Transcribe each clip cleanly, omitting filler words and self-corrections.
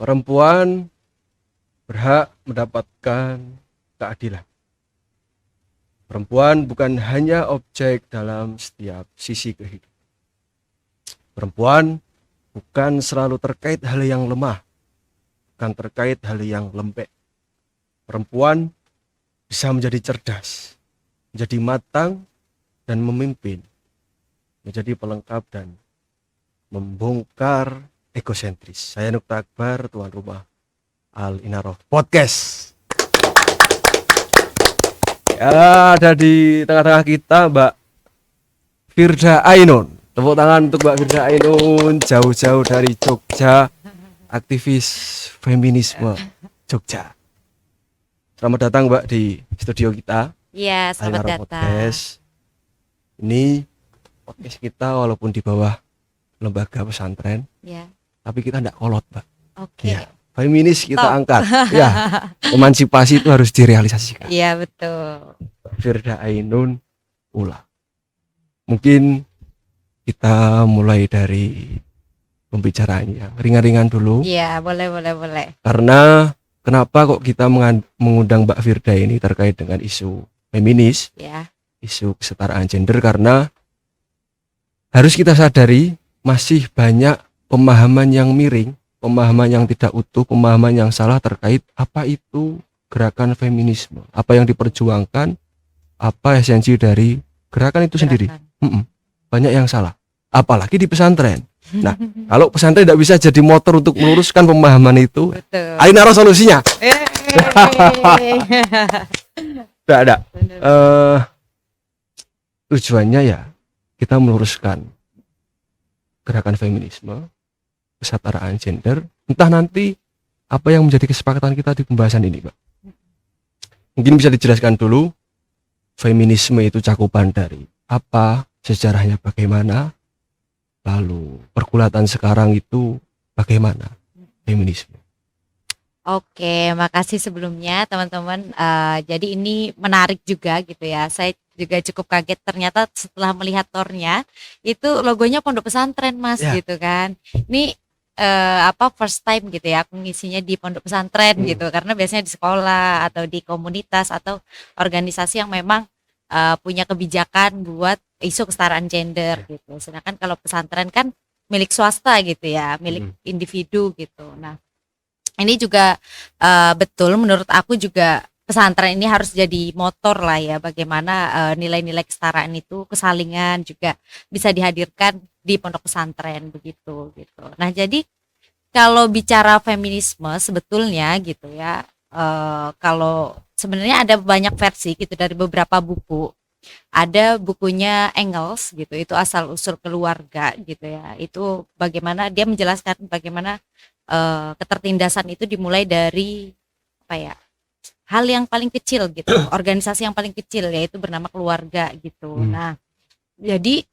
Perempuan berhak mendapatkan keadilan. Perempuan bukan hanya objek dalam setiap sisi kehidupan. Perempuan bukan selalu terkait hal yang lemah, bukan terkait hal yang lembek. Perempuan bisa menjadi cerdas, menjadi matang dan memimpin, menjadi pelengkap dan membongkar egosentris. Saya Nukta Akbar, tuan rumah Al Inaroh Podcast. Ya, ada di tengah-tengah kita Mbak Firda Ainun. Tepuk tangan untuk Mbak Firda Ainun, jauh-jauh dari Jogja, aktivis feminisme Jogja. Selamat datang Mbak di studio kita. Iya, selamat datang. Podcast. Ini podcast kita walaupun di bawah lembaga pesantren, Ya. tapi kita enggak kolot, Mbak. Oke. Ya, feminis kita Top. angkat. Ya, emansipasi itu harus direalisasikan. Iya, betul. Firda Ainun Ula. Mungkin kita mulai dari pembicaraannya ringan-ringan dulu. Iya, boleh. Karena kenapa kok kita mengundang Mbak Firda ini terkait dengan isu feminis, Ya. isu kesetaraan gender, karena harus kita sadari masih banyak pemahaman yang miring, pemahaman yang tidak utuh, pemahaman yang salah terkait apa itu gerakan feminisme, apa yang diperjuangkan, apa esensi dari gerakan itu sendiri. Banyak yang salah, apalagi di pesantren. Nah, kalau pesantren tidak bisa jadi motor untuk meluruskan pemahaman itu, Betul. ayo naruh solusinya. Tidak ada. Tujuannya ya kita meluruskan gerakan feminisme, kesetaraan gender. Entah nanti apa yang menjadi kesepakatan kita di pembahasan ini, Pak. Mungkin bisa dijelaskan dulu feminisme itu cakupan dari apa, sejarahnya bagaimana, lalu pergulatan sekarang itu bagaimana feminisme. Oke, makasih sebelumnya teman-teman. Jadi ini menarik juga gitu ya. Saya juga cukup kaget ternyata setelah melihat tornya itu logonya pondok pesantren, Mas, Ya. gitu kan. Ini first time gitu ya aku ngisinya di pondok pesantren gitu, karena biasanya di sekolah atau di komunitas atau organisasi yang memang punya kebijakan buat isu kesetaraan gender gitu. Sedangkan kalau pesantren kan milik swasta gitu ya, milik individu gitu. Nah, ini juga betul menurut aku juga pesantren ini harus jadi motor lah ya, bagaimana nilai-nilai kesetaraan itu, kesalingan juga bisa dihadirkan di pondok pesantren begitu gitu. Nah, jadi kalau bicara feminisme sebetulnya gitu ya, kalau sebenarnya ada banyak versi gitu dari beberapa buku. Ada bukunya Engels gitu, itu asal usul keluarga gitu ya. Itu bagaimana dia menjelaskan bagaimana ketertindasan itu dimulai dari apa ya? Hal yang paling kecil gitu, organisasi yang paling kecil yaitu bernama keluarga gitu. Nah, jadi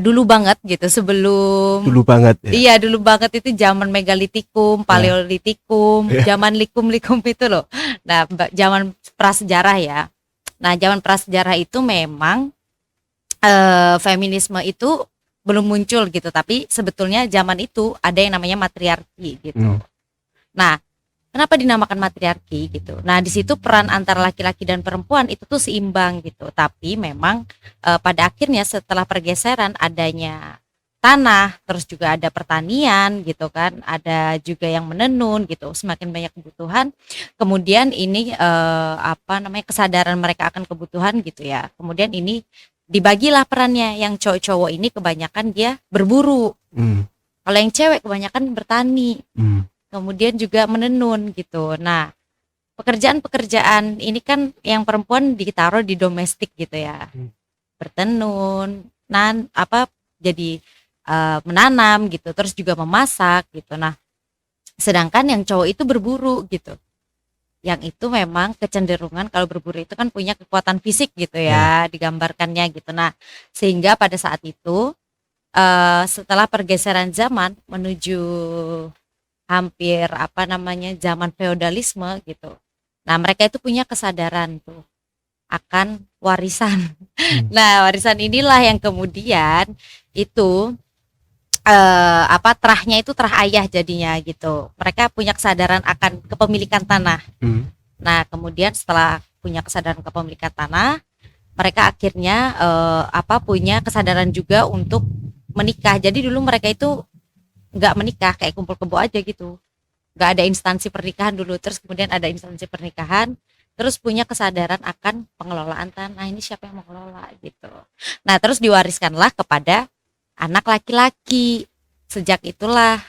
dulu banget gitu sebelum Dulu banget ya. Iya, dulu banget itu zaman megalitikum, paleolitikum, zaman likum itu loh. Nah, zaman prasejarah ya. Nah, zaman prasejarah itu memang feminisme itu belum muncul gitu, tapi sebetulnya zaman itu ada yang namanya matriarki gitu. Nah, kenapa dinamakan matriarki gitu? Nah, di situ peran antara laki-laki dan perempuan itu tuh seimbang gitu. Tapi memang pada akhirnya setelah pergeseran adanya tanah, terus juga ada pertanian gitu kan, ada juga yang menenun gitu, semakin banyak kebutuhan. Kemudian ini kesadaran mereka akan kebutuhan gitu ya. Kemudian ini dibagilah perannya, yang cowok-cowok ini kebanyakan dia berburu. Kalau yang cewek kebanyakan bertani. Kemudian juga menenun gitu. Nah, pekerjaan-pekerjaan ini kan yang perempuan ditaruh di domestik gitu ya. Bertenun, jadi menanam gitu, terus juga memasak gitu. Nah, sedangkan yang cowok itu berburu gitu. Yang itu memang kecenderungan kalau berburu itu kan punya kekuatan fisik gitu ya, digambarkannya gitu. Nah, sehingga pada saat itu setelah pergeseran zaman menuju hampir zaman feodalisme gitu. Nah, mereka itu punya kesadaran tuh akan warisan. Nah, warisan inilah yang kemudian itu terahnya itu terah ayah jadinya gitu. Mereka punya kesadaran akan kepemilikan tanah. Nah, kemudian setelah punya kesadaran kepemilikan tanah, mereka akhirnya punya kesadaran juga untuk menikah. Jadi dulu mereka itu nggak menikah, kayak kumpul kebo aja gitu. Nggak ada instansi pernikahan dulu. Terus kemudian ada instansi pernikahan, terus punya kesadaran akan pengelolaan tanah. Ini siapa yang mengelola gitu. Nah, terus diwariskanlah kepada anak laki-laki. Sejak itulah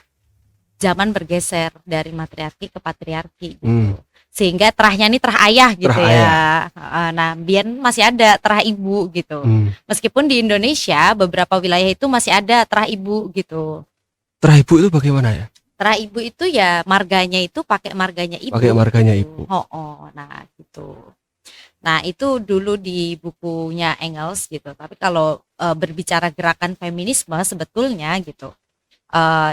zaman bergeser dari matriarki ke patriarki gitu. Sehingga terahnya ini terah ayah gitu Terah ya. Nah, biar masih ada terah ibu gitu. Meskipun di Indonesia beberapa wilayah itu masih ada terah ibu gitu. Terah ibu itu bagaimana ya? Terah ibu itu ya marganya itu pakai marganya ibu. Pakai marganya gitu. ibu. Nah gitu. Nah itu dulu di bukunya Engels gitu. Tapi kalau berbicara gerakan feminisme sebetulnya gitu,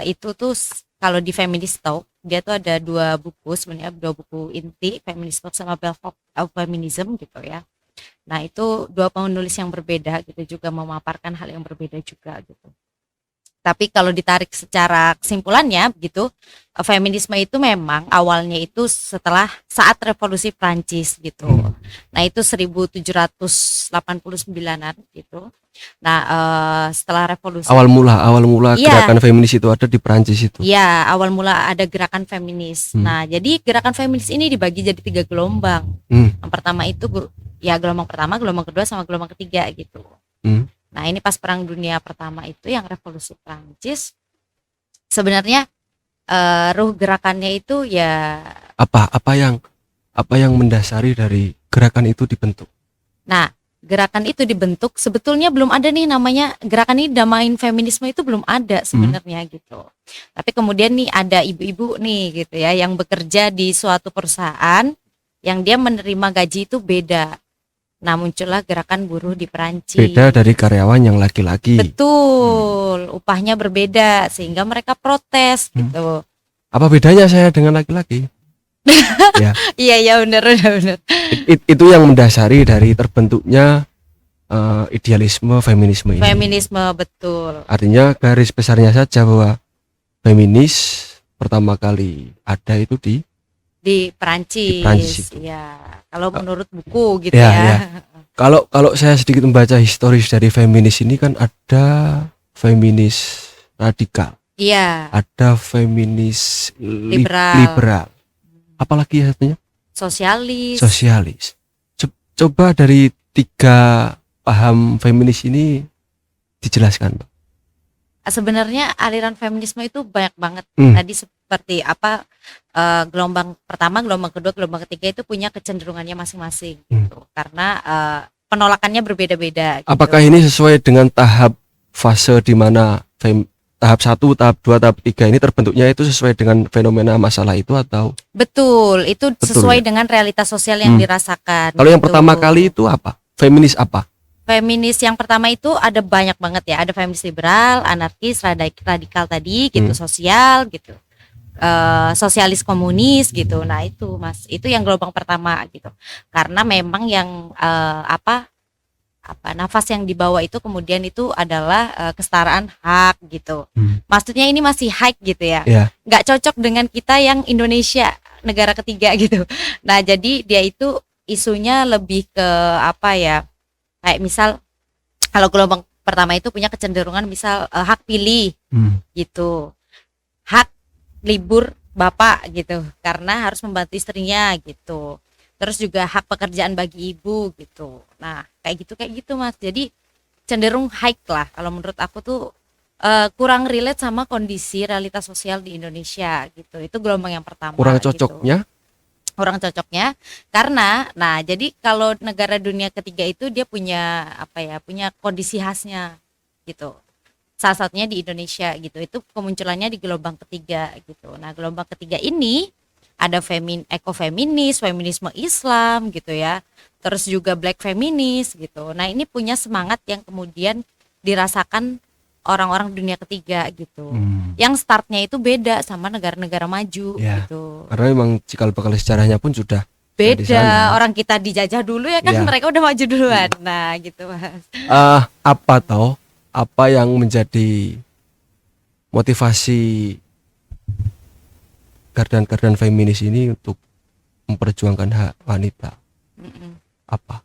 itu tuh kalau di Feminist Talk dia tuh ada 2 buku sebenarnya, 2 buku inti, Feminist Talk sama Belfort of Feminism gitu ya. Nah itu 2 penulis yang berbeda gitu, juga memaparkan hal yang berbeda juga gitu. Tapi kalau ditarik secara kesimpulannya gitu, feminisme itu memang awalnya itu setelah saat revolusi Prancis gitu. Nah, itu 1789-an gitu. Nah, setelah revolusi awal mula gerakan feminis itu ada di Prancis itu. Iya, awal mula ada gerakan feminis. Nah, jadi gerakan feminis ini dibagi jadi 3 gelombang. Yang pertama itu ya gelombang pertama, gelombang kedua sama gelombang ketiga gitu. Nah, ini pas Perang Dunia Pertama itu yang revolusi Prancis. Sebenarnya ruh gerakannya itu ya apa yang mendasari dari gerakan itu dibentuk. Nah, gerakan itu dibentuk sebetulnya belum ada nih namanya gerakan ini Damai Feminisme itu belum ada sebenarnya gitu. Tapi kemudian nih ada ibu-ibu nih gitu ya yang bekerja di suatu perusahaan yang dia menerima gaji itu beda. Nah, muncullah gerakan buruh di Perancis. Beda dari karyawan yang laki-laki. Betul, upahnya berbeda sehingga mereka protes gitu. Apa bedanya saya dengan laki-laki? Ya. Iya benar. Itu yang mendasari dari terbentuknya idealisme feminisme ini. Feminisme betul. Artinya garis besarnya saja bahwa feminis pertama kali ada itu di Perancis. Ya, kalau menurut buku gitu ya. Kalau saya sedikit membaca historis dari feminis ini kan ada feminis radikal. Iya. Ada feminis liberal. Apalagi satunya? Sosialis. Coba dari 3 paham feminis ini dijelaskan, Pak. Sebenarnya aliran feminisme itu banyak banget. Tadi seperti gelombang pertama, gelombang kedua, gelombang ketiga itu punya kecenderungannya masing-masing gitu. Karena penolakannya berbeda-beda gitu. Apakah ini sesuai dengan tahap fase di mana tahap 1, tahap 2, tahap 3 ini terbentuknya itu sesuai dengan fenomena masalah itu atau? Betul, itu sesuai dengan realitas sosial yang dirasakan. Kalau yang pertama kali itu apa? Feminis apa? Feminis yang pertama itu ada banyak banget ya, ada feminis liberal, anarkis, radikal tadi gitu, sosial gitu, sosialis komunis gitu. Nah itu Mas, itu yang gelombang pertama gitu. Karena memang yang nafas yang dibawa itu kemudian itu adalah kesetaraan hak gitu. Maksudnya ini masih hak gitu ya, nggak cocok dengan kita yang Indonesia negara ketiga gitu. Nah jadi dia itu isunya lebih ke kayak misal kalau gelombang pertama itu punya kecenderungan misal hak pilih gitu, hak libur bapak gitu karena harus membantu istrinya gitu, terus juga hak pekerjaan bagi ibu gitu. Nah kayak gitu Mas, jadi cenderung high lah kalau menurut aku tuh, kurang relate sama kondisi realitas sosial di Indonesia gitu. Itu gelombang yang pertama. Kurang cocoknya gitu. Kurang cocoknya karena jadi kalau negara dunia ketiga itu dia punya punya kondisi khasnya gitu. Salah satunya di Indonesia gitu. Itu kemunculannya di gelombang ketiga gitu. Nah, gelombang ketiga ini ada ekofeminis, feminisme Islam gitu ya. Terus juga black feminis gitu. Nah, ini punya semangat yang kemudian dirasakan orang-orang dunia ketiga gitu. Yang startnya itu beda sama negara-negara maju gitu. Karena memang cikal bakal sejarahnya pun sudah beda. Orang kita dijajah dulu ya kan, mereka udah maju duluan. Nah gitu Mas. Apa yang menjadi motivasi gardan-gardan feminis ini untuk memperjuangkan hak wanita Mm-mm. apa?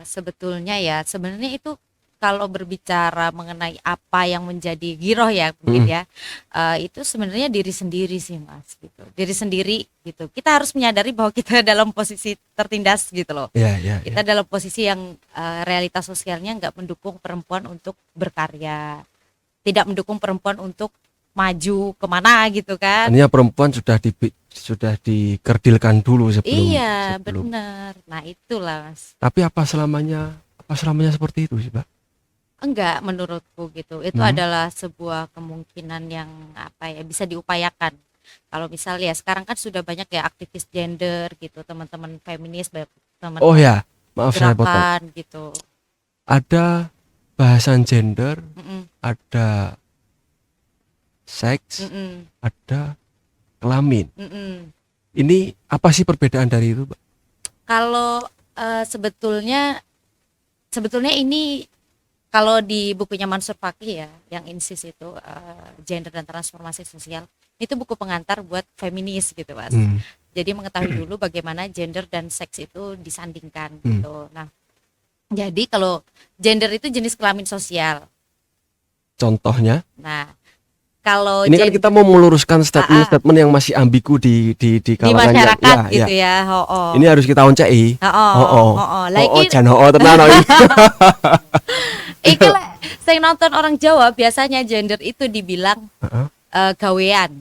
Sebenarnya itu kalau berbicara mengenai apa yang menjadi giroh ya mungkin ya, itu sebenarnya diri sendiri sih mas gitu, diri sendiri gitu. Kita harus menyadari bahwa kita dalam posisi tertindas gitu loh. Ya, ya, Kita ya. dalam posisi yang realitas sosialnya nggak mendukung perempuan untuk berkarya, tidak mendukung perempuan untuk maju kemana gitu kan. Artinya perempuan sudah dikerdilkan dulu Iya sebelum. benar. Nah itulah mas. Tapi apa selamanya seperti itu sih, Mbak? Enggak, menurutku gitu. Itu adalah sebuah kemungkinan yang apa ya, bisa diupayakan. Kalau misalnya sekarang kan sudah banyak ya aktivis gender gitu, teman-teman feminis, banyak Oh teman-teman ya, maaf saya potong. gerakan gitu. Ada bahasan gender, Mm-mm, ada seks, mm-mm, ada kelamin. mm-mm. Ini apa sih perbedaan dari itu, Mbak? Kalau sebetulnya ini kalau di bukunya Mansur Faki ya, yang INSIS itu gender dan transformasi sosial, itu buku pengantar buat feminis gitu mas. Jadi mengetahui dulu bagaimana gender dan seks itu disandingkan gitu. Nah, jadi kalau gender itu jenis kelamin sosial. Contohnya, Nah, kalau ini kan kita mau meluruskan statement-statement yang masih ambigu di di kalangan masyarakat yang, gitu ya. Oh. Ini harus kita oncei. Lagi Jan tenan oh. iki saya nonton orang Jawa biasanya gender itu dibilang gawean.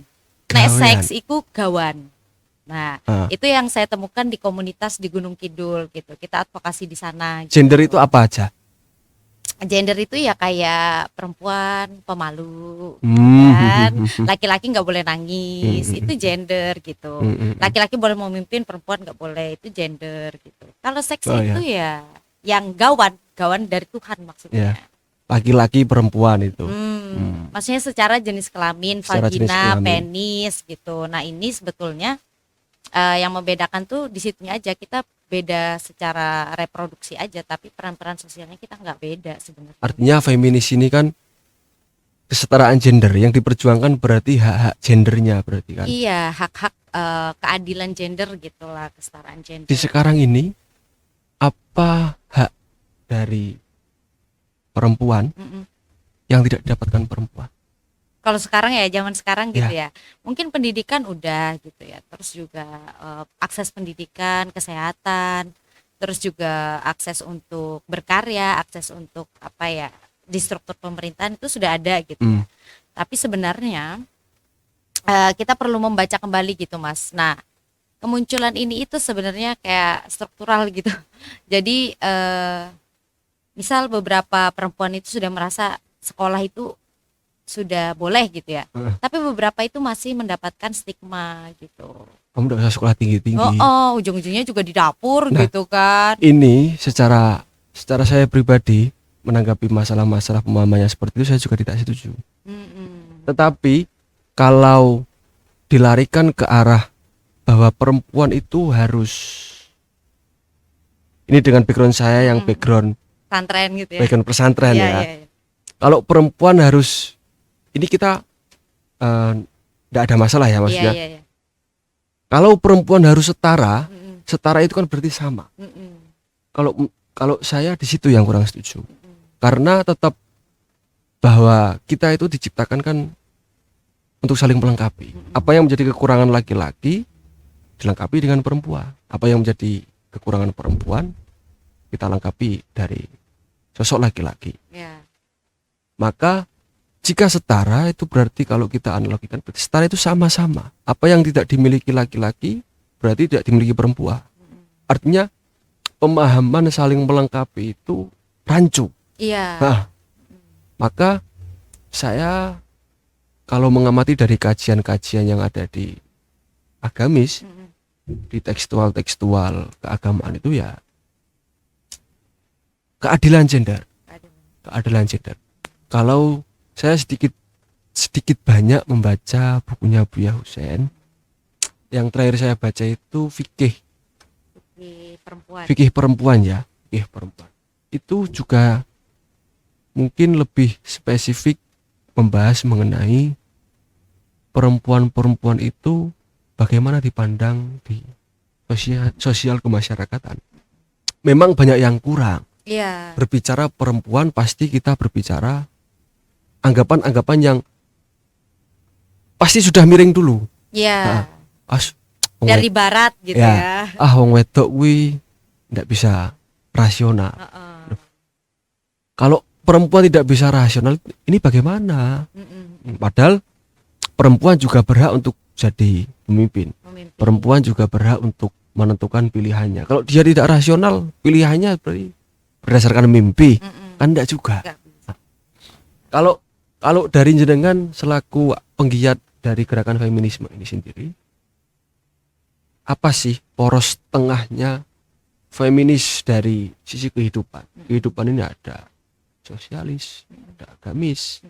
Nek Gawean. seks iku gawan. Nah, Ah. itu yang saya temukan di komunitas di Gunung Kidul gitu. Kita advokasi di sana. Gitu. Gender itu apa aja? Gender itu ya kayak perempuan pemalu, Hmm. kan? Laki-laki nggak boleh nangis, itu gender gitu. Laki-laki boleh memimpin, perempuan nggak boleh, itu gender gitu. Kalau seks Oh, itu ya yang gawan dari Tuhan maksudnya. Ya. Laki-laki perempuan itu. Maksudnya secara jenis kelamin, Secara jenis vagina, kelamin. penis gitu. Nah ini sebetulnya yang membedakan tuh di situnya aja, kita beda secara reproduksi aja, tapi peran-peran sosialnya kita nggak beda sebenarnya. Artinya feminis ini kan kesetaraan gender yang diperjuangkan, berarti hak-hak gendernya berarti kan. Iya, hak-hak keadilan gender gitulah, kesetaraan gender. Di sekarang ini apa hak dari perempuan Mm-mm. yang tidak didapatkan perempuan? Kalau sekarang ya, zaman sekarang gitu Ya. ya, mungkin pendidikan udah gitu ya, terus juga akses pendidikan, kesehatan, terus juga akses untuk berkarya, akses untuk apa ya, di struktur pemerintahan itu sudah ada gitu ya. Tapi sebenarnya kita perlu membaca kembali gitu mas. Nah, kemunculan ini itu sebenarnya kayak struktural gitu. Jadi misal beberapa perempuan itu sudah merasa sekolah itu sudah boleh gitu ya, tapi beberapa itu masih mendapatkan stigma gitu. Kamu udah usah sekolah tinggi-tinggi. Ujung-ujungnya juga di dapur Nah, gitu kan. Ini secara saya pribadi menanggapi masalah-masalah pemahamannya seperti itu, saya juga tidak setuju. Tetapi kalau dilarikan ke arah bahwa perempuan itu harus, ini dengan background saya yang background Pesantren gitu ya. background pesantren Iya, ya. iya. Kalau perempuan harus, ini kita tidak ada masalah ya maksudnya. Iya. Kalau perempuan harus setara, setara itu kan berarti sama. Kalau saya di situ yang kurang setuju. Karena tetap bahwa kita itu diciptakan kan untuk saling melengkapi. Apa yang menjadi kekurangan laki-laki dilengkapi dengan perempuan. Apa yang menjadi kekurangan perempuan kita lengkapi dari sosok laki-laki. Ya. Maka jika setara itu berarti, kalau kita analogikan, berarti setara itu sama-sama. Apa yang tidak dimiliki laki-laki berarti tidak dimiliki perempuan. Artinya pemahaman saling melengkapi itu rancu. Iya. Nah, maka saya kalau mengamati dari kajian-kajian yang ada di agamis, di tekstual keagamaan itu ya keadilan gender. Kalau saya sedikit banyak membaca bukunya Buya Hussein, yang terakhir saya baca itu fikih perempuan ya, fikih perempuan. Itu juga mungkin lebih spesifik membahas mengenai perempuan-perempuan itu bagaimana dipandang di sosial kemasyarakatan. Memang banyak yang kurang. Iya. Berbicara perempuan pasti kita berbicara anggapan-anggapan yang pasti sudah miring dulu. Iya. Dari barat gitu ya. Wong wedok kuwi ndak bisa rasional. Kalau perempuan tidak bisa rasional, ini bagaimana? Padahal perempuan juga berhak untuk jadi pemimpin. Perempuan juga berhak untuk menentukan pilihannya. Kalau dia tidak rasional, pilihannya berdasarkan mimpi, kan enggak juga. Kalau dari jenengan selaku penggiat dari gerakan feminisme ini sendiri, apa sih poros tengahnya feminis dari sisi kehidupan? Kehidupan ini ada sosialis, ada agamis,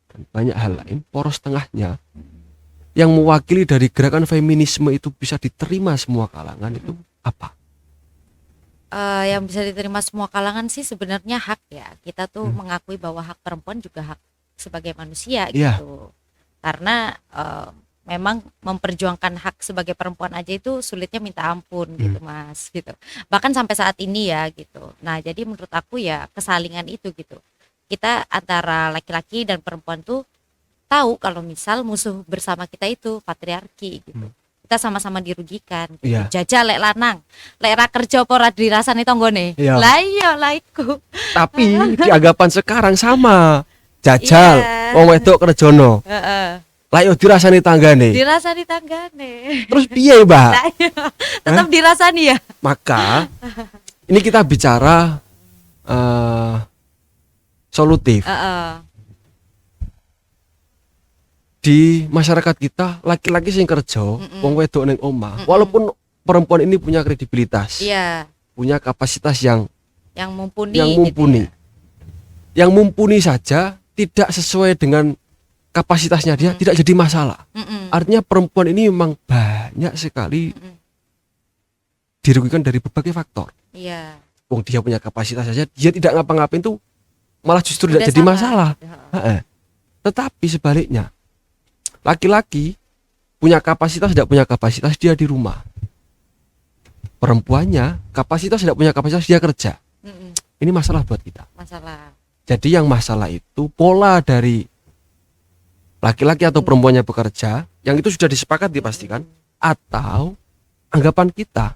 dan banyak hal lain. Poros tengahnya yang mewakili dari gerakan feminisme itu bisa diterima semua kalangan itu apa? Yang bisa diterima semua kalangan sih sebenarnya hak ya. Kita tuh mengakui bahwa hak perempuan juga hak sebagai manusia gitu. Karena memang memperjuangkan hak sebagai perempuan aja itu sulitnya minta ampun gitu Mas gitu. Bahkan sampai saat ini ya gitu. Nah, jadi menurut aku ya kesalingan itu gitu. Kita antara laki-laki dan perempuan tuh tahu kalau misal musuh bersama kita itu patriarki gitu. Kita sama-sama dirugikan gitu. Jajal lek lanang, lek ra kerja apa ora dirasani tanggane. Lah iya lah iku. Tapi di anggapan sekarang sama. Jajal, wong wedok kerjono. Heeh. Lah yo dirasani tanggane. Dirasani tanggane. Terus piye, Mbak? Lah iya, tetap dirasani ya. Maka ini kita bicara solutif. Di masyarakat kita laki-laki sing kerja, wong wedok ning omah, walaupun perempuan ini punya kredibilitas, punya kapasitas yang mumpuni, gitu ya. Yang mumpuni saja tidak sesuai dengan kapasitasnya dia tidak jadi masalah. Artinya perempuan ini memang banyak sekali dirugikan dari berbagai faktor. Wong dia punya kapasitas saja, dia tidak ngapa-ngapain tuh malah justru tidak jadi masalah. Tetapi sebaliknya, laki-laki punya kapasitas tidak punya kapasitas dia di rumah. Perempuannya kapasitas tidak punya kapasitas dia kerja. Ini masalah buat kita. Jadi yang masalah itu pola dari laki-laki atau perempuannya bekerja, yang itu sudah disepakati dipastikan, atau anggapan kita,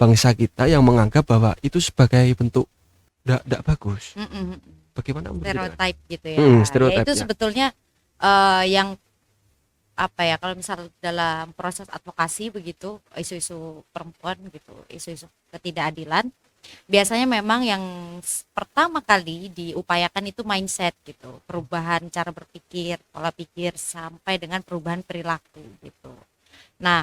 bangsa kita yang menganggap bahwa itu sebagai bentuk tidak bagus. Bagaimana stereotip gitu ya. Stereotip, itu sebetulnya yang apa ya, kalau misal dalam proses advokasi begitu, isu-isu perempuan gitu, isu-isu ketidakadilan, biasanya memang yang pertama kali diupayakan itu mindset gitu, perubahan cara berpikir, pola pikir, sampai dengan perubahan perilaku gitu. Nah,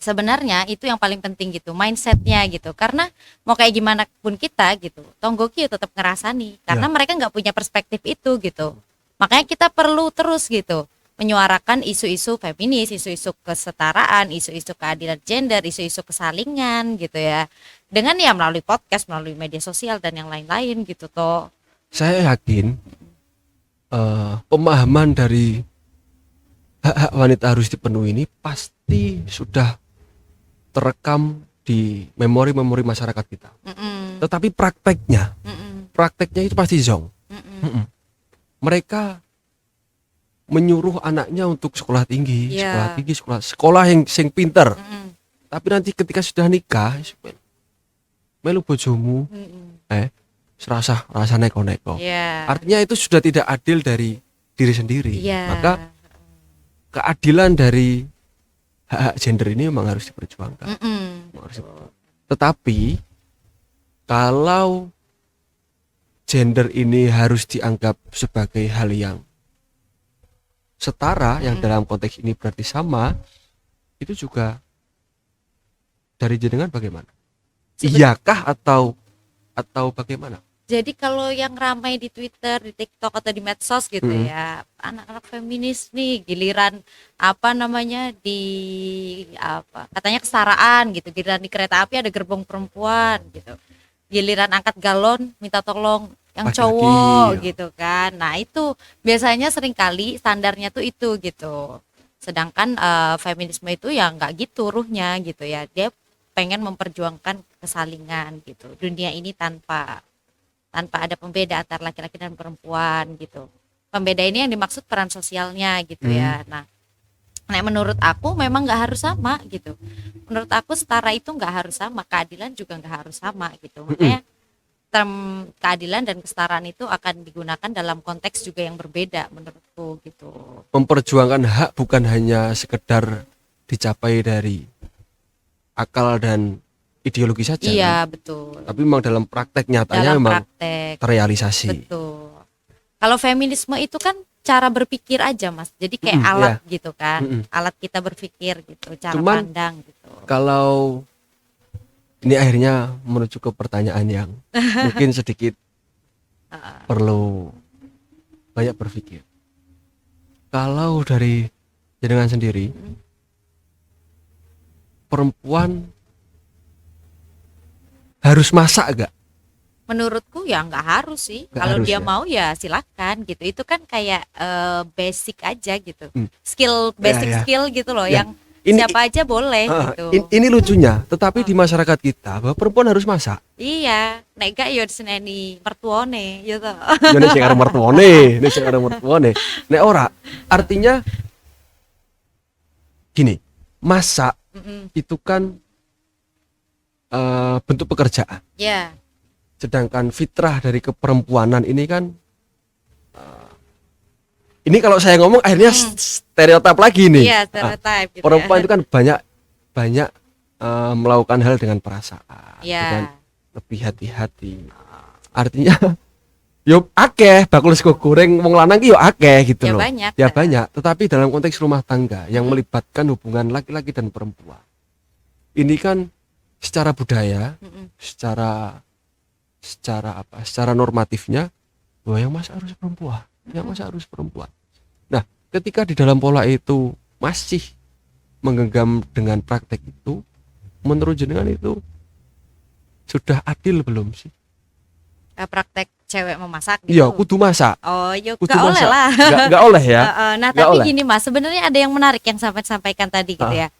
sebenarnya itu yang paling penting gitu, mindsetnya gitu, karena mau kayak gimana pun kita gitu, tonggoki tetap ngerasani, karena mereka nggak punya perspektif itu gitu. Makanya kita perlu terus gitu menyuarakan isu-isu feminis, isu-isu kesetaraan, isu-isu keadilan gender, isu-isu kesalingan gitu ya. Dengan ya melalui podcast, melalui media sosial dan yang lain-lain gitu toh. Saya yakin pemahaman dari hak-hak wanita harus dipenuhi ini pasti sudah terekam di memori-memori masyarakat kita. Tetapi prakteknya itu pasti zong. Mereka menyuruh anaknya untuk sekolah tinggi, sekolah yang sing pinter. Tapi nanti ketika sudah nikah, melu bojomu, serasa neko-neko. Artinya itu sudah tidak adil dari diri sendiri. Maka keadilan dari hak gender ini memang harus diperjuangkan. Tetapi kalau gender ini harus dianggap sebagai hal yang setara, yang dalam konteks ini berarti sama, itu juga dari jenengan bagaimana? Iyakah atau bagaimana? Jadi kalau yang ramai di Twitter, di TikTok atau di medsos gitu ya, anak-anak feminis nih giliran apa namanya katanya kesetaraan gitu, giliran di kereta api ada gerbong perempuan gitu, giliran angkat galon minta tolong yang Laki-laki, cowok ya. gitu kan. Nah itu biasanya seringkali standarnya tuh itu gitu. Sedangkan feminisme itu ya nggak gitu ruhnya gitu ya. Dia pengen memperjuangkan kesalingan gitu. Dunia ini tanpa ada pembeda antara laki-laki dan perempuan gitu. Pembeda ini yang dimaksud peran sosialnya gitu ya. Nah, menurut aku memang nggak harus sama gitu. Menurut aku setara itu nggak harus sama, keadilan juga nggak harus sama gitu. Makanya term keadilan dan kesetaraan itu akan digunakan dalam konteks juga yang berbeda menurutku gitu. Memperjuangkan hak bukan hanya sekedar dicapai dari akal dan ideologi saja Iya kan? betul. Tapi memang dalam praktek nyatanya Dalam memang praktek terrealisasi. betul. Kalau feminisme itu kan cara berpikir aja mas. Jadi kayak alat gitu kan. Alat kita berpikir gitu. Cara Cuman, pandang gitu. Kalau ini akhirnya menuju ke pertanyaan yang mungkin sedikit perlu banyak berpikir. Kalau dari jenengan sendiri, perempuan harus masak gak? Menurutku ya nggak harus sih. Nggak Kalau harus dia ya? mau ya silakan gitu. Itu kan kayak basic aja gitu. Hmm. Skill basic Ya. skill gitu loh Ya. yang Ini- siapa aja boleh gitu. Ini lucunya, tetapi di masyarakat kita bahwa perempuan harus masak. Iya, nek gak yo diseneni mertuone gitu. Ini sing arep mertuane, ini sing arep mertuane. Nek ora, artinya gini, masak itu kan bentuk pekerjaan. Ya, Sedangkan fitrah dari keperempuanan ini kan ini kalau saya ngomong akhirnya stereotip lagi nih. iya stereotype gitu Perempuan ya. itu kan banyak melakukan hal dengan perasaan, Iya. dengan lebih hati-hati. Artinya yo akeh bakul sego goreng wong lanang ki yo akeh gitu Ya loh. banyak. Ya banyak, tetapi dalam konteks rumah tangga yang melibatkan hubungan laki-laki dan perempuan. Ini kan secara budaya, secara normatifnya bahwa yang masak harus perempuan, yang masak harus perempuan. Nah, ketika di dalam pola itu masih menggenggam dengan praktek itu, menurut jenengan itu sudah adil belum sih? Praktek cewek memasak Iya, gitu. kudu masak. Oh, yuk Kudu gak oleh masak. lah. Nggak oleh ya. Nah, Nggak tapi oleh. gini Mas, sebenarnya ada yang menarik yang sampai sampaikan tadi gitu ya.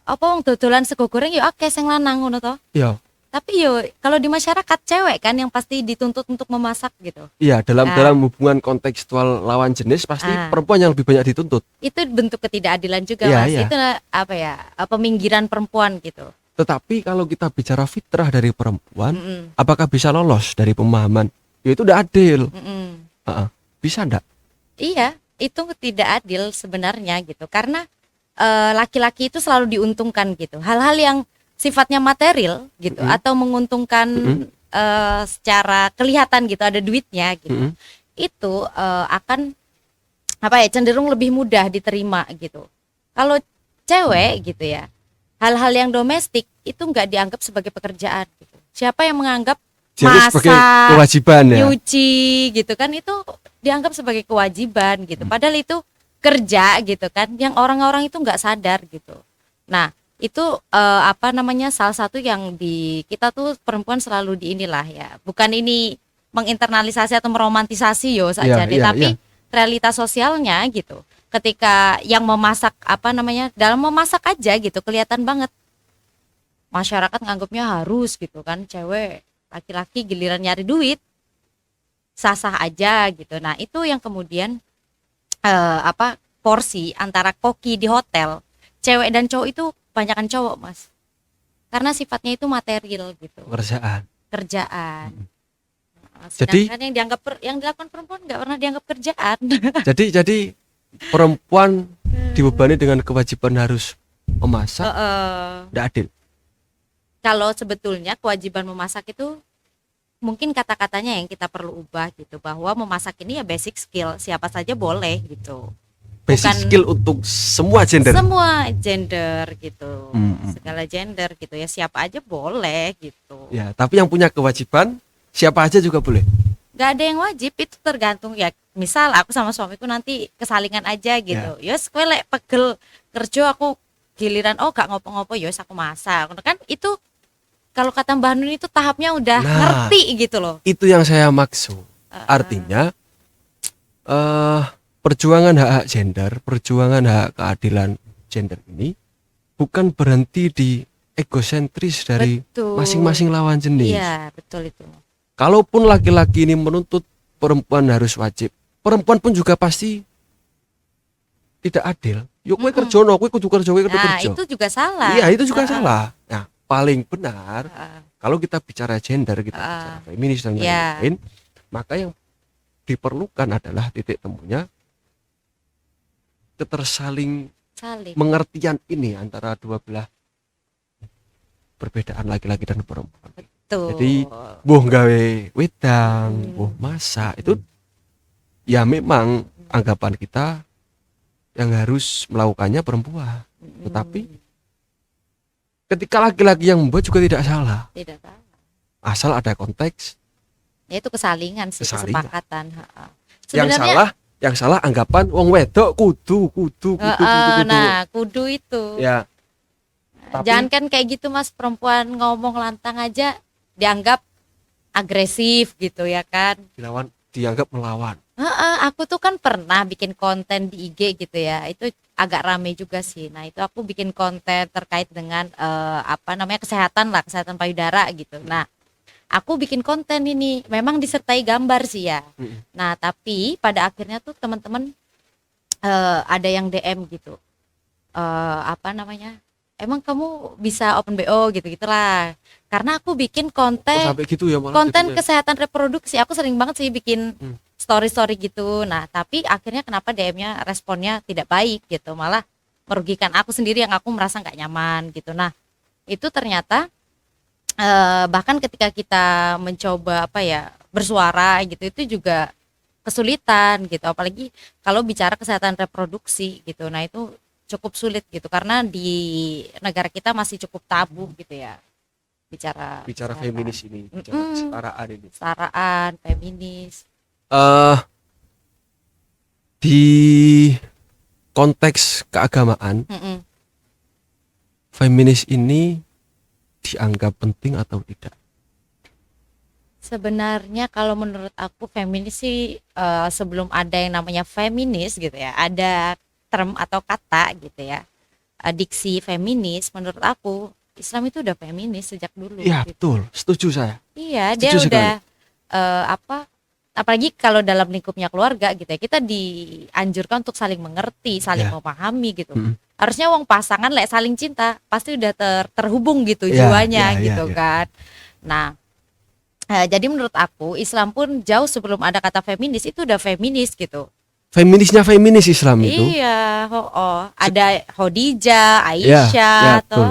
Apa wong dodolan sego goreng yo akeh sing lanang ngono to. Iya. Tapi yo kalau di masyarakat cewek kan yang pasti dituntut untuk memasak gitu. Iya, dalam Ah. dalam hubungan kontekstual lawan jenis pasti perempuan yang lebih banyak dituntut. Itu bentuk ketidakadilan juga Iya, Mas. iya. Itu apa ya? Peminggiran perempuan gitu. Tetapi kalau kita bicara fitrah dari perempuan, Mm-mm. apakah bisa lolos dari pemahaman? Ya itu udah adil. Mm-mm. Bisa enggak? Iya, itu tidak adil sebenarnya gitu. Karena laki-laki itu selalu diuntungkan gitu. Hal-hal yang sifatnya material gitu atau menguntungkan secara kelihatan gitu, ada duitnya gitu. Itu akan apa ya, cenderung lebih mudah diterima gitu. Kalau cewek gitu ya, hal-hal yang domestik itu nggak dianggap sebagai pekerjaan gitu. Siapa yang menganggap Jadi sebagai masak, kewajiban ya. nyuci gitu kan, itu dianggap sebagai kewajiban gitu. Padahal itu kerja gitu kan, yang orang-orang itu nggak sadar gitu. Nah itu apa namanya, salah satu yang di kita tuh perempuan selalu di inilah ya, bukan ini menginternalisasi atau meromantisasi yo saja deh, tapi realitas sosialnya gitu. Ketika yang memasak apa namanya, dalam memasak aja gitu kelihatan banget masyarakat nganggapnya harus gitu kan, cewek laki-laki giliran nyari duit sah-sah aja gitu. Nah itu yang kemudian apa, porsi antara koki di hotel cewek dan cowok itu kebanyakan cowok Mas, karena sifatnya itu material gitu, kerjaan. Sedangkan yang dianggap yang dilakukan perempuan nggak pernah dianggap kerjaan. Jadi perempuan dibebani dengan kewajiban harus memasak, tidak adil. Kalau sebetulnya kewajiban memasak itu mungkin kata-katanya yang kita perlu ubah gitu, bahwa memasak ini ya basic skill, siapa saja boleh gitu. Basic skill untuk semua gender. Semua gender gitu, segala gender gitu ya, siapa aja boleh gitu. Ya, tapi yang punya kewajiban siapa aja juga boleh. Gak ada yang wajib, itu tergantung ya. Misal aku sama suamiku nanti kesalingan aja gitu. Yos, kowe lek pegel kerja, aku giliran gak ngopo-ngopo, yos aku masak. Kan itu kalau kata Mbah Nun itu tahapnya udah Nah. ngerti gitu loh. Itu yang saya maksud. Artinya perjuangan hak-hak gender, perjuangan hak keadilan gender ini bukan berhenti di egosentris dari Betul. masing-masing lawan jenis. Iya, betul itu. Kalaupun laki-laki ini menuntut perempuan harus wajib, perempuan pun juga pasti tidak adil. Yuk kowe kerja no, kowe kudu kerja, kowe kudu Nah, kerja. itu juga salah. Iya, itu juga salah. Nah, paling benar Heeh. kalau kita bicara gender, kita bicara feminis dan Iya. lain-lain, maka yang diperlukan adalah titik temunya ketersaling Saling. pengertian ini antara dua belah perbedaan laki-laki dan perempuan. Tuh. Jadi boh gawe wedang, boh masak itu ya memang anggapan kita yang harus melakukannya perempuan. Tetapi ketika laki-laki yang membuat juga tidak salah, Tidak salah. asal ada konteks. Ya itu kesalingan sih, Kesalingan. kesepakatan. Heeh. Yang salah anggapan wong wedok kudu. Nah, kudu itu. Ya. Tapi- Jangan kan kayak gitu Mas, perempuan ngomong lantang aja dianggap agresif gitu ya kan. dianggap melawan. Aku tuh kan pernah bikin konten di IG gitu ya. Itu agak rame juga sih. Nah, itu aku bikin konten terkait dengan kesehatan lah, kesehatan payudara gitu. Nah, aku bikin konten ini memang disertai gambar sih ya. Nah, tapi pada akhirnya tuh teman-teman ada yang DM gitu. Emang kamu bisa open BO gitu-gitulah. Karena aku bikin konten Sampai gitu ya malah konten gitu ya. kesehatan reproduksi. Aku sering banget sih bikin story-story gitu. Nah, tapi akhirnya kenapa DM-nya responnya tidak baik gitu, malah merugikan aku sendiri yang aku merasa nggak nyaman gitu. Nah, itu ternyata bahkan ketika kita mencoba bersuara gitu, itu juga kesulitan gitu, apalagi kalau bicara kesehatan reproduksi gitu. Nah, itu cukup sulit gitu karena di negara kita masih cukup tabu gitu ya bicara kesehatan. Feminis ini, bicara kesetaraan ini. Kesetaraan, feminis. Di konteks keagamaan, feminis ini dianggap penting atau tidak? Sebenarnya kalau menurut aku feminis sih sebelum ada yang namanya feminis gitu ya, ada term atau kata gitu ya, diksi feminis, menurut aku Islam itu udah feminis sejak dulu. Iya, gitu. betul, setuju saya. Iya, Setuju dia sekali. udah apalagi kalau dalam lingkupnya keluarga gitu ya, kita dianjurkan untuk saling mengerti, saling Ya. memahami gitu. Mm-mm. Harusnya wong pasangan saling cinta, pasti udah terhubung gitu Ya, jiwanya ya, gitu ya. kan. Nah, jadi menurut aku Islam pun jauh sebelum ada kata feminis itu udah feminis gitu. Feminisnya feminis Islam itu. Iya, ada Khadijah, Ya, Aisyah betul.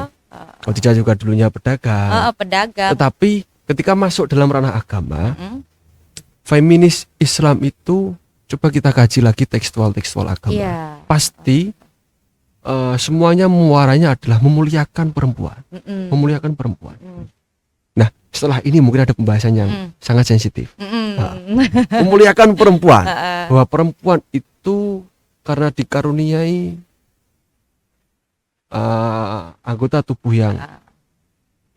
Khadijah juga dulunya pedagang. pedagang. Tetapi ketika masuk dalam ranah agama, Mm, feminis Islam itu coba kita kaji lagi tekstual-tekstual agama. Iya. Pasti semuanya muaranya adalah memuliakan perempuan, Mm-mm. memuliakan perempuan. Mm. Nah, setelah ini mungkin ada pembahasan yang sangat sensitif. Mm-mm. Memuliakan perempuan, bahwa perempuan itu karena dikaruniai anggota tubuh yang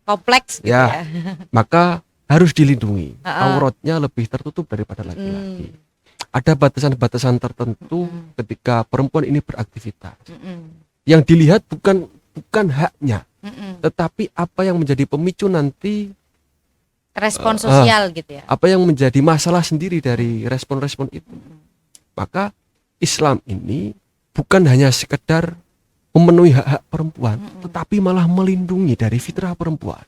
Kompleks gitu Ya. ya. maka harus dilindungi. Auratnya lebih tertutup daripada laki-laki. Ada batasan-batasan tertentu ketika perempuan ini beraktivitas. Yang dilihat bukan haknya, tetapi apa yang menjadi pemicu nanti, Respon sosial gitu ya. apa yang menjadi masalah sendiri dari respon-respon itu. Maka Islam ini bukan hanya sekedar memenuhi hak-hak perempuan, tetapi malah melindungi dari fitrah perempuan.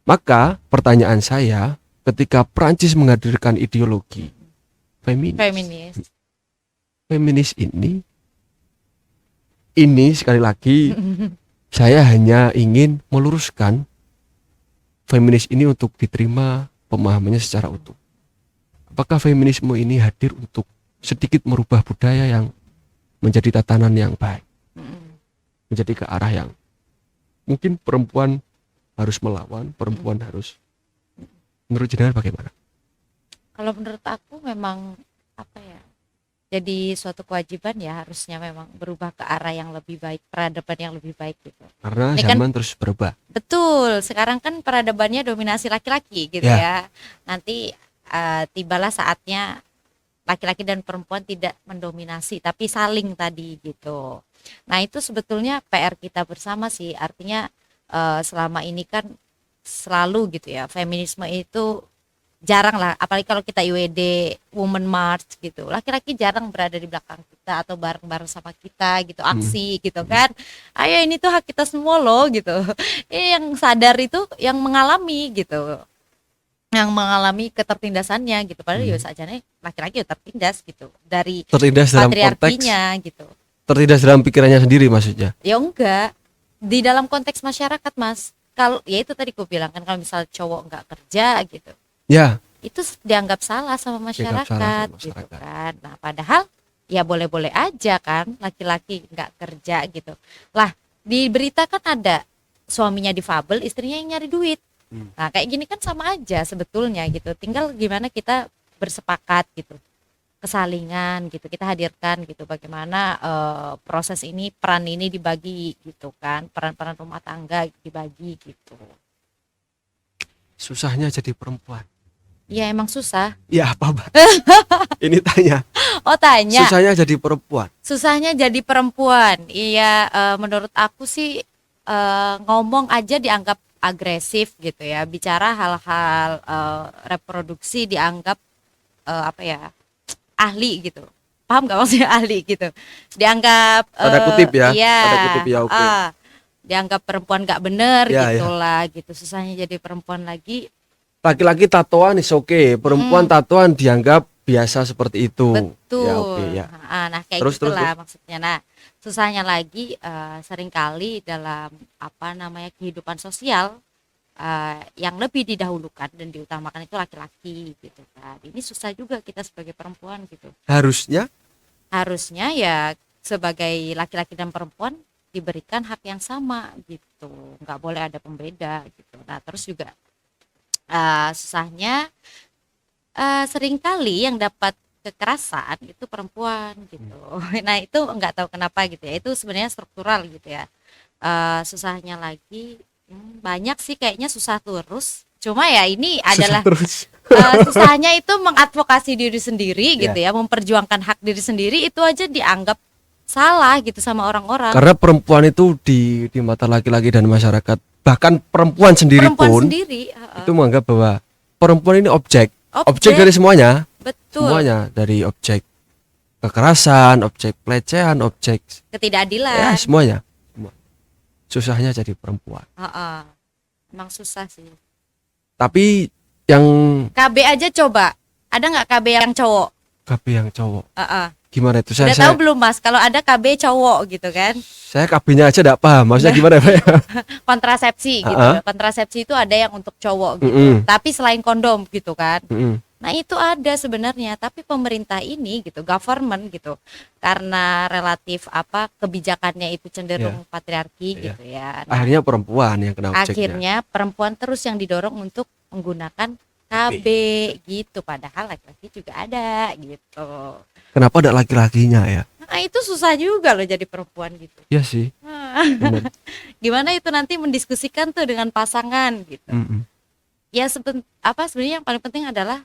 Maka pertanyaan saya, ketika Prancis menghadirkan ideologi Feminis. feminis ini sekali lagi saya hanya ingin meluruskan feminis ini untuk diterima pemahamannya secara utuh. Apakah feminisme ini hadir untuk sedikit merubah budaya yang menjadi tatanan yang baik, menjadi ke arah yang mungkin perempuan harus melawan, perempuan harus, menurut jenengan bagaimana? Kalau menurut aku memang jadi suatu kewajiban ya, harusnya memang berubah ke arah yang lebih baik, peradaban yang lebih baik gitu. Karena Ini kan zaman terus berubah. betul, sekarang kan peradabannya dominasi laki-laki gitu Ya. ya. Nanti tibalah saatnya laki-laki dan perempuan tidak mendominasi tapi saling tadi gitu. Nah, itu sebetulnya PR kita bersama sih. Artinya selama ini kan selalu gitu ya, feminisme itu jarang lah, apalagi kalau kita IWD Women March gitu, laki-laki jarang berada di belakang kita atau bareng-bareng sama kita gitu, aksi gitu kan. Ayo, ini tuh hak kita semua loh gitu. Yang sadar itu yang mengalami gitu, yang mengalami ketertindasannya gitu, padahal ya sajane laki-laki ya tertindas gitu dari Tertindas dalam konteks, patriarkinya gitu. tertindas dalam pikirannya sendiri maksudnya. Ya enggak, di dalam konteks masyarakat Mas, kalau ya itu tadi ku bilang kan, kalau misal cowok nggak kerja gitu, Ya, itu dianggap salah sama Dianggap salah masyarakat, sama gitu masyarakat. kan. Nah, padahal ya boleh-boleh aja kan laki-laki nggak kerja gitu. Lah, di berita kan ada suaminya difabel, istrinya yang nyari duit. Nah, kayak gini kan sama aja sebetulnya gitu. Tinggal gimana kita bersepakat gitu, kesalingan gitu, kita hadirkan gitu, bagaimana proses ini, peran ini dibagi gitu kan, peran-peran rumah tangga dibagi gitu. susahnya jadi perempuan. Ya emang susah. Ya apa, Mbak? Ini tanya. Oh, tanya. Susahnya jadi perempuan. Susahnya jadi perempuan. Iya, menurut aku sih ngomong aja dianggap agresif gitu ya. Bicara hal-hal reproduksi dianggap apa ya, ahli gitu. Paham gak maksudnya ahli gitu? Dianggap Tanda kutip ya, iya, tanda kutip ya, oke. dianggap perempuan gak bener Ya, ya. gitulah gitu. Susahnya jadi perempuan lagi. Laki-laki tatoan is oke, perempuan tatoan dianggap biasa seperti itu. Betul. Ya oke ya. Nah, kayak Terus, gitulah maksudnya. Nah, susahnya lagi seringkali dalam apa namanya kehidupan sosial yang lebih didahulukan dan diutamakan itu laki-laki gitu kan. Ini susah juga kita sebagai perempuan gitu. Harusnya ya sebagai laki-laki dan perempuan diberikan hak yang sama gitu. Nggak boleh ada pembeda gitu. Nah, terus juga susahnya seringkali yang dapat kekerasan itu perempuan gitu. Nah, itu nggak tahu kenapa gitu ya. Itu sebenarnya struktural gitu ya. Susahnya lagi banyak sih, kayaknya susah terus. Cuma ya ini adalah Terus. susahnya itu mengadvokasi diri sendiri gitu Ya. ya, memperjuangkan hak diri sendiri itu aja dianggap salah gitu sama orang-orang. Karena perempuan itu di mata laki-laki dan masyarakat, bahkan perempuan sendiri Perempuan pun sendiri, itu menganggap bahwa perempuan ini objek Objek. dari semuanya, betul. semuanya, dari objek kekerasan, objek pelecehan, objek Ketidakadilan. ya semuanya. Susahnya jadi perempuan. Emang susah sih. Tapi yang KB aja coba. Ada nggak KB yang cowok? KB yang cowok, Heeh. gimana itu? Udah tahu belum Mas? Kalau ada KB cowok gitu kan? Saya KB-nya aja enggak paham. Maksudnya gimana, Pak? Kontrasepsi gitu. Kontrasepsi itu ada yang untuk cowok gitu. Tapi selain kondom gitu kan. Nah, itu ada sebenarnya, tapi pemerintah ini gitu, government gitu, karena relatif apa kebijakannya itu cenderung patriarki gitu ya. Nah, Akhirnya perempuan yang kena objeknya. akhirnya perempuan terus yang didorong untuk menggunakan KB gitu, padahal laki-laki juga ada gitu. Kenapa ada laki-lakinya ya? Nah, itu susah juga loh jadi perempuan gitu. Iya sih. Bener. Gimana itu nanti mendiskusikan tuh dengan pasangan gitu. Ya sebenarnya yang paling penting adalah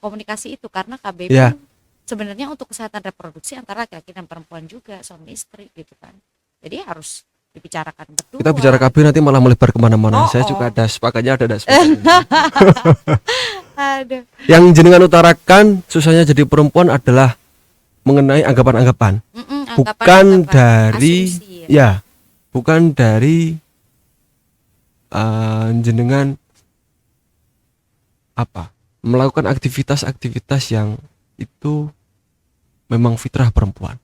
komunikasi itu, karena KB pun sebenarnya untuk kesehatan reproduksi antara laki-laki dan perempuan juga, suami istri gitu kan. Jadi harus dibicarakan berdua. Kita bicara KB nanti malah melebar kemana-mana. Saya juga ada sepakatnya, ada sepakatnya. Aduh. Yang jenengan utarakan susahnya jadi perempuan adalah mengenai anggapan-anggapan. Bukan dari asumsi, ya, bukan dari jenengan apa? Melakukan aktivitas-aktivitas yang itu memang fitrah perempuan.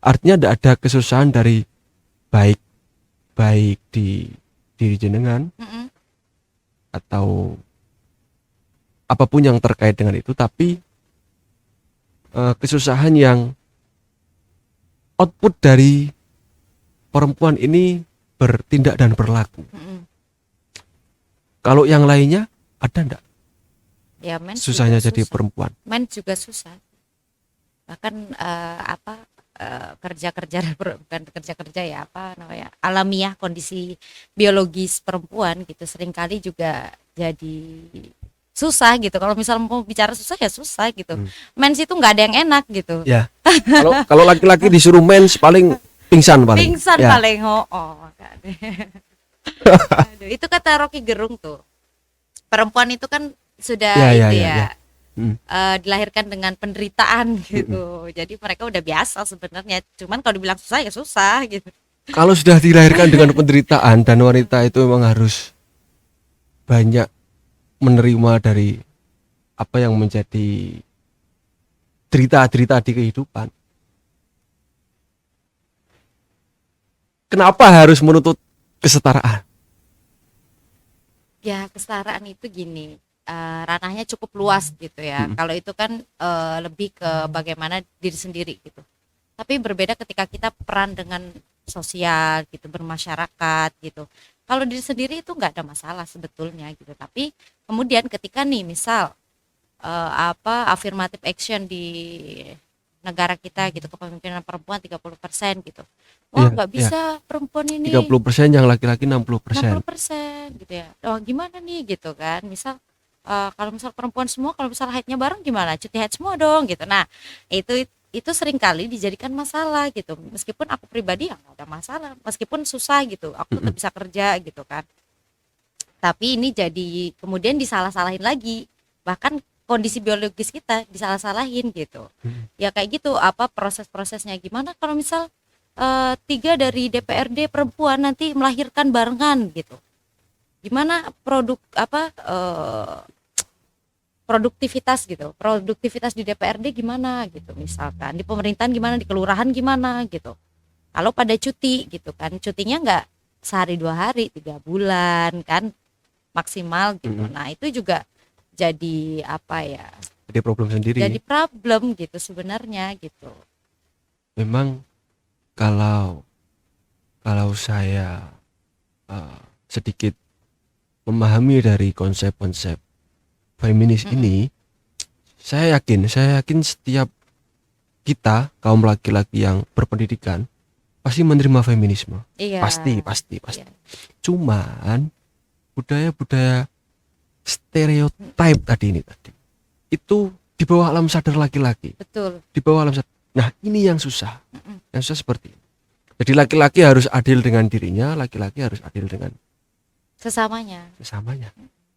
Artinya tidak ada kesusahan dari baik di diri jenengan atau apapun yang terkait dengan itu, tapi kesusahan yang output dari perempuan ini bertindak dan berlaku. Kalau yang lainnya ada enggak? Ya men susahnya juga jadi susah. perempuan. Men juga susah. Bahkan kerja-kerja bukan kerja-kerja ya, apa namanya, alamiah kondisi biologis perempuan gitu seringkali juga jadi susah gitu. Kalau misal mau bicara susah ya susah gitu. Hmm. Mens itu nggak ada yang enak gitu. Ya. Kalau kalau laki-laki disuruh mens paling pingsan paling. Pingsan Ya. paling Aduh, itu kata Rocky Gerung tuh. Perempuan itu kan sudah Ya, ya, itu ya, ya, ya. Hmm. dilahirkan dengan penderitaan gitu. Jadi mereka udah biasa sebenarnya. Cuman kalau dibilang susah ya susah gitu. Kalau sudah dilahirkan dengan penderitaan dan wanita itu memang harus banyak menerima dari apa yang menjadi derita-derita di kehidupan. Kenapa harus menuntut kesetaraan? Ya kesetaraan itu gini, ranahnya cukup luas gitu ya. Kalau itu kan lebih ke bagaimana diri sendiri gitu. Tapi berbeda ketika kita peran dengan sosial gitu, bermasyarakat gitu. Kalau diri sendiri itu nggak ada masalah sebetulnya gitu. Tapi kemudian ketika nih misal affirmative action di negara kita gitu, kepemimpinan perempuan 30% gitu. Wah, Iya, nggak iya. bisa perempuan ini 30% yang laki-laki 60%. 60% gitu ya. Oh, gimana nih gitu kan. Misal kalau misal perempuan semua, kalau misal haidnya bareng gimana? Cuti haid semua dong gitu. Nah, itu sering kali dijadikan masalah gitu. Meskipun aku pribadi ya nggak ada masalah. Meskipun susah gitu, aku tetap bisa kerja gitu kan. Tapi ini jadi kemudian disalah-salahin lagi. Bahkan kondisi biologis kita disalah-salahin gitu. Ya kayak gitu, apa proses-prosesnya gimana kalau misal 3 dari DPRD perempuan nanti melahirkan barengan gitu. Gimana produktivitas gitu. Produktivitas di DPRD gimana gitu misalkan. Di pemerintahan gimana, di kelurahan gimana gitu. Kalau pada cuti gitu kan. Cutinya enggak sehari 2 hari, 3 bulan kan maksimal gitu. Nah, itu juga jadi apa ya? Jadi problem sendiri. Jadi problem gitu sebenarnya gitu. Memang kalau saya sedikit memahami dari konsep-konsep feminis ini, saya yakin setiap kita kaum laki-laki yang berpendidikan pasti menerima feminisme. Iya. Pasti. Iya. Cuman budaya-budaya stereotype tadi itu di bawah alam sadar laki-laki. Betul. Di bawah alam sadar. Nah, ini yang susah. Yang susah seperti ini. Jadi laki-laki harus adil dengan dirinya, laki-laki harus adil dengan Sesamanya.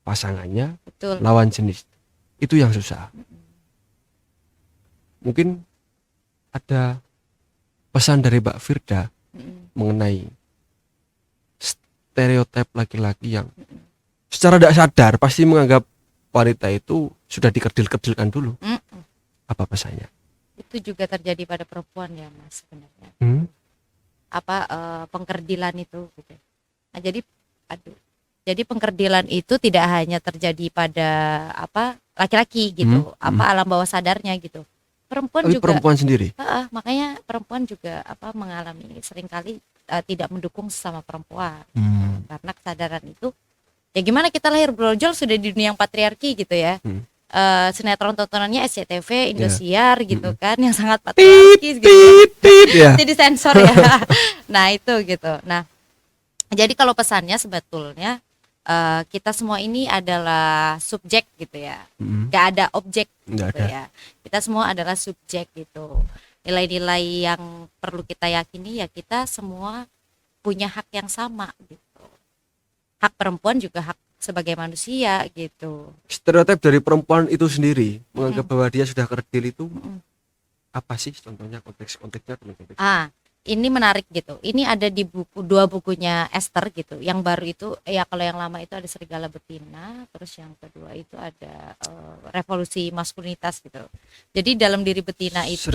pasangannya, Betul. lawan jenis. Itu yang susah. Mungkin ada pesan dari Mbak Firda mengenai stereotip laki-laki yang secara tidak sadar pasti menganggap wanita itu sudah dikerdil-kerdilkan dulu. Apa pesannya? Itu juga terjadi pada perempuan ya Mas sebenarnya. Pengkerdilan itu gitu. Nah, jadi pengkerdilan itu tidak hanya terjadi pada laki-laki gitu, alam bawah sadarnya gitu. Perempuan Tapi juga perempuan sendiri. makanya perempuan juga mengalami seringkali tidak mendukung sesama perempuan. Karena kesadaran itu ya gimana kita lahir brojol sudah di dunia yang patriarki gitu ya. Sinetron tontonannya SCTV, Indosiar gitu kan yang sangat patriarkis gitu. Ya. Jadi sensor ya. Nah, itu gitu. Nah, jadi kalau pesannya sebetulnya kita semua ini adalah subjek gitu ya. Gak ada objek gitu ya. Kita semua adalah subjek gitu. Nilai-nilai yang perlu kita yakini ya kita semua punya hak yang sama gitu. Hak perempuan juga hak sebagai manusia gitu. Stereotip dari perempuan itu sendiri menganggap bahwa dia sudah kerdil itu apa sih contohnya, konteksnya? Ini menarik gitu. Ini ada di dua bukunya Esther gitu. Yang baru itu ya, kalau yang lama itu ada Serigala Betina, terus yang kedua itu ada Revolusi Maskulinitas gitu. Jadi dalam diri betina itu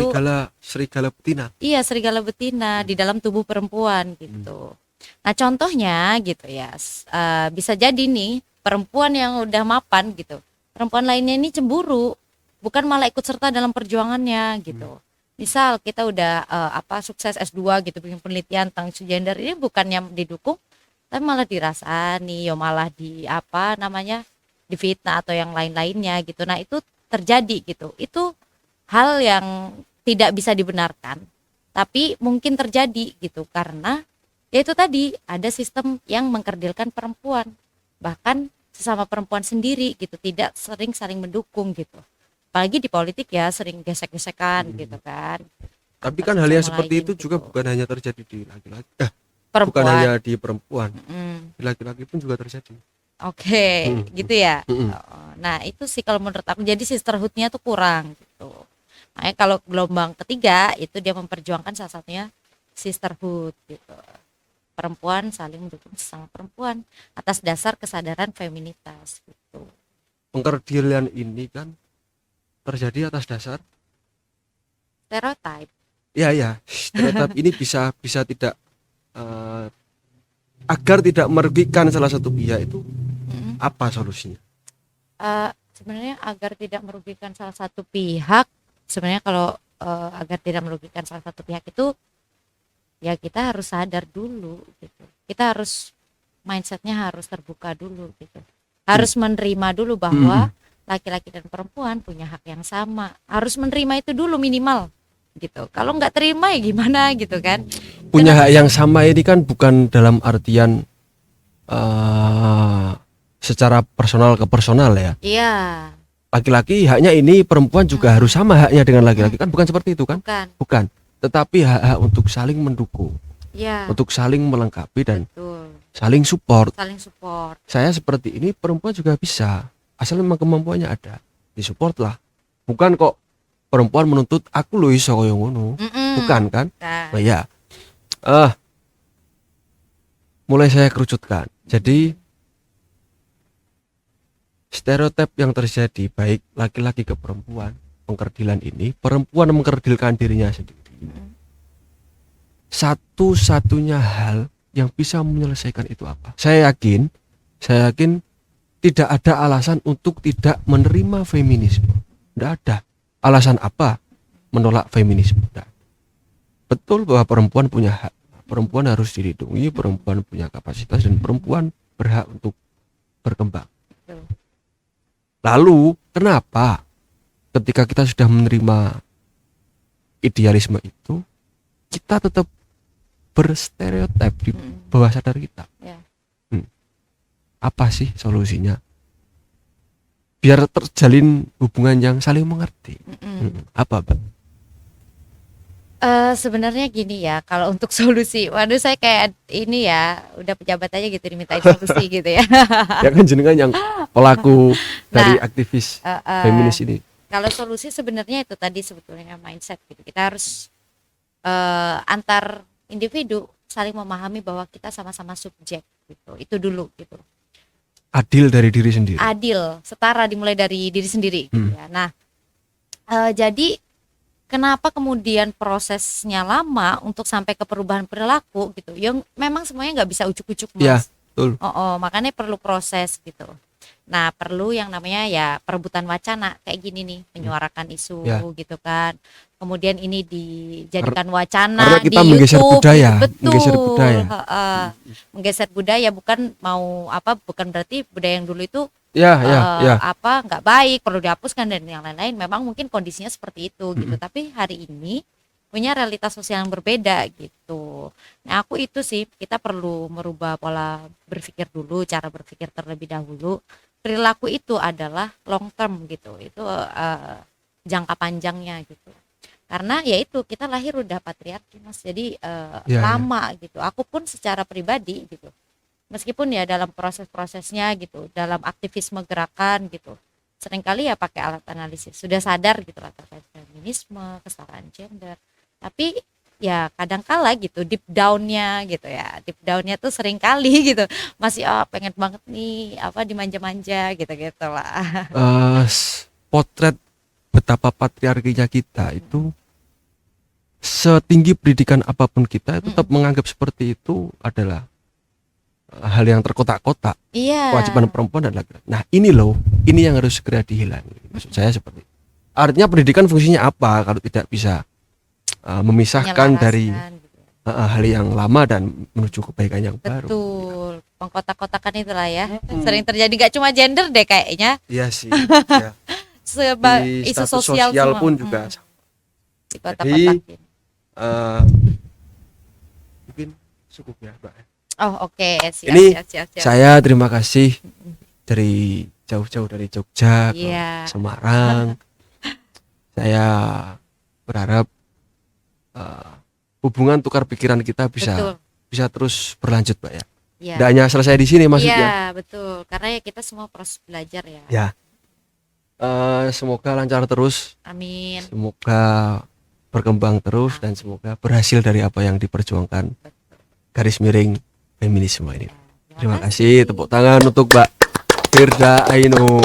serigala betina. Iya, serigala betina di dalam tubuh perempuan gitu. Nah, contohnya gitu ya, bisa jadi nih perempuan yang udah mapan gitu, perempuan lainnya ini cemburu, bukan malah ikut serta dalam perjuangannya gitu. Misal kita udah sukses S2 gitu, bikin penelitian tentang isu gender, ini bukannya didukung, tapi malah dirasani, malah difitnah atau yang lain-lainnya gitu. Nah, itu terjadi gitu. Itu hal yang tidak bisa dibenarkan, tapi mungkin terjadi gitu karena ya itu tadi ada sistem yang mengkerdilkan perempuan. Bahkan sesama perempuan sendiri gitu tidak sering saling mendukung gitu. Apalagi di politik ya sering gesek-gesekan gitu kan. Tapi Antar kan hal satu yang sama seperti lain itu juga gitu. bukan hanya terjadi di laki-laki, bukan Perempuan. hanya di perempuan, Mm. di laki-laki pun juga terjadi. Oke, Mm, gitu ya. mm, Oh, nah, itu sih kalau menurut aku jadi sisterhood-nya tuh kurang gitu. Makanya kalau gelombang ketiga itu dia memperjuangkan salah satunya sisterhood gitu. Perempuan saling mendukung sesama perempuan atas dasar kesadaran feminitas gitu. Pengkerdilan ini kan terjadi atas dasar Stereotype. ya stereotip ini bisa bisa tidak eh, agar tidak merugikan salah satu pihak itu Mm-mm. apa solusinya? Sebenarnya agar tidak merugikan salah satu pihak, sebenarnya kalau agar tidak merugikan salah satu pihak itu ya kita harus sadar dulu gitu. Kita harus mindsetnya harus terbuka dulu gitu. Harus menerima dulu bahwa laki-laki dan perempuan punya hak yang sama. Harus menerima itu dulu minimal gitu. Kalau nggak terima ya gimana gitu kan? Punya hak yang sama ini kan bukan dalam artian secara personal ke personal ya. Iya, Laki-laki haknya ini, perempuan juga harus sama haknya dengan laki-laki, kan bukan seperti itu kan? bukan. Bukan. Tetapi hak-hak untuk saling mendukung, Iya, untuk saling melengkapi dan betul. saling support. Saling support. Saya seperti ini, perempuan juga bisa, asal memang kemampuannya ada, disupport lah. Bukan kok perempuan menuntut aku lo iso koyo ngono. Mm-mm. Bukan kan? Nah, Nah, ya. Mulai saya kerucutkan. Jadi stereotip yang terjadi baik laki-laki ke perempuan, pengkerdilan ini, perempuan mengkerdilkan dirinya sendiri. Satu-satunya hal yang bisa menyelesaikan itu apa? Saya yakin tidak ada alasan untuk tidak menerima feminisme. Tidak ada alasan apa menolak feminisme. Tidak. Betul bahwa perempuan punya hak, perempuan harus dilindungi, perempuan punya kapasitas dan perempuan berhak untuk berkembang. betul. Lalu kenapa ketika kita sudah menerima idealisme itu, kita tetap berstereotip di bawah sadar kita? Ya. Apa sih solusinya? Biar terjalin hubungan yang saling mengerti. Apa, Bang? Sebenarnya gini ya, kalau untuk solusi, waduh saya kayak ini ya, udah pejabat aja gitu dimintain solusi gitu ya. Ya kan jenengan yang pelaku dari Nah, aktivis eh, eh, feminis ini. kalau solusi sebenarnya itu tadi sebetulnya mindset gitu. Kita harus antar individu saling memahami bahwa kita sama-sama subjek gitu. Itu dulu gitu. Adil dari diri sendiri. Adil, setara dimulai dari diri sendiri gitu ya. Nah, jadi kenapa kemudian prosesnya lama untuk sampai ke perubahan perilaku gitu? Yang memang semuanya nggak bisa ujuk-ujuk Ya, mas. betul. Makanya perlu proses gitu. Nah, perlu yang namanya ya perebutan wacana kayak gini nih, menyuarakan isu Ya. gitu kan. Kemudian ini dijadikan Karena wacana kita di menggeser YouTube, budaya, betul. menggeser budaya. Menggeser budaya bukan mau apa, bukan berarti budaya yang dulu itu Ya, ya. apa nggak baik, perlu dihapuskan dan yang lain-lain. Memang mungkin kondisinya seperti itu gitu. Tapi hari ini punya realitas sosial yang berbeda gitu. Nah, aku itu sih kita perlu merubah pola berpikir dulu, cara berpikir terlebih dahulu. Perilaku itu adalah long term gitu. Itu jangka panjangnya gitu. Karena ya itu kita lahir udah patriarki Mas. Jadi Ya. lama gitu. Aku pun secara pribadi gitu. Meskipun ya dalam proses-prosesnya gitu, dalam aktivisme gerakan gitu, seringkali ya pakai alat analisis, sudah sadar gitu lah terkait feminisme, kesetaraan gender, tapi ya kadangkala gitu deep downnya tuh seringkali gitu masih pengen banget nih apa dimanja-manja gitu lah. Potret betapa patriarkinya kita itu, setinggi pendidikan apapun kita tetap menganggap seperti itu adalah hal yang terkotak-kotak. Iya. Kewajiban perempuan dan laki-laki. Nah, ini yang harus segera dihilangi. Maksud saya seperti itu. Artinya pendidikan fungsinya apa kalau tidak bisa memisahkan dari Menyelaraskan, gitu. hal yang lama dan menuju kebaikan yang baru. Betul. pengkotak-kotakan itulah ya. Sering terjadi, gak cuma gender deh kayaknya. Iya sih. Ya. Di Isu status sosial semua. pun juga. Di kotak-kotakin. eh, mungkin cukup ya, Mbak. Oh, oke, siap, Ini siap. Saya terima kasih dari jauh-jauh dari Jogja ke Iya. Semarang. Saya berharap hubungan tukar pikiran kita Betul. bisa terus berlanjut, Mbak ya. Iya. Tidak hanya selesai di sini maksudnya. Iya, betul. Karena ya kita semua proses belajar ya. Ya. Semoga lancar terus, Amin. semoga berkembang terus, dan semoga berhasil dari apa yang diperjuangkan garis miring feminisme ini. Terima kasih, tepuk tangan untuk Mbak Firda Ainu.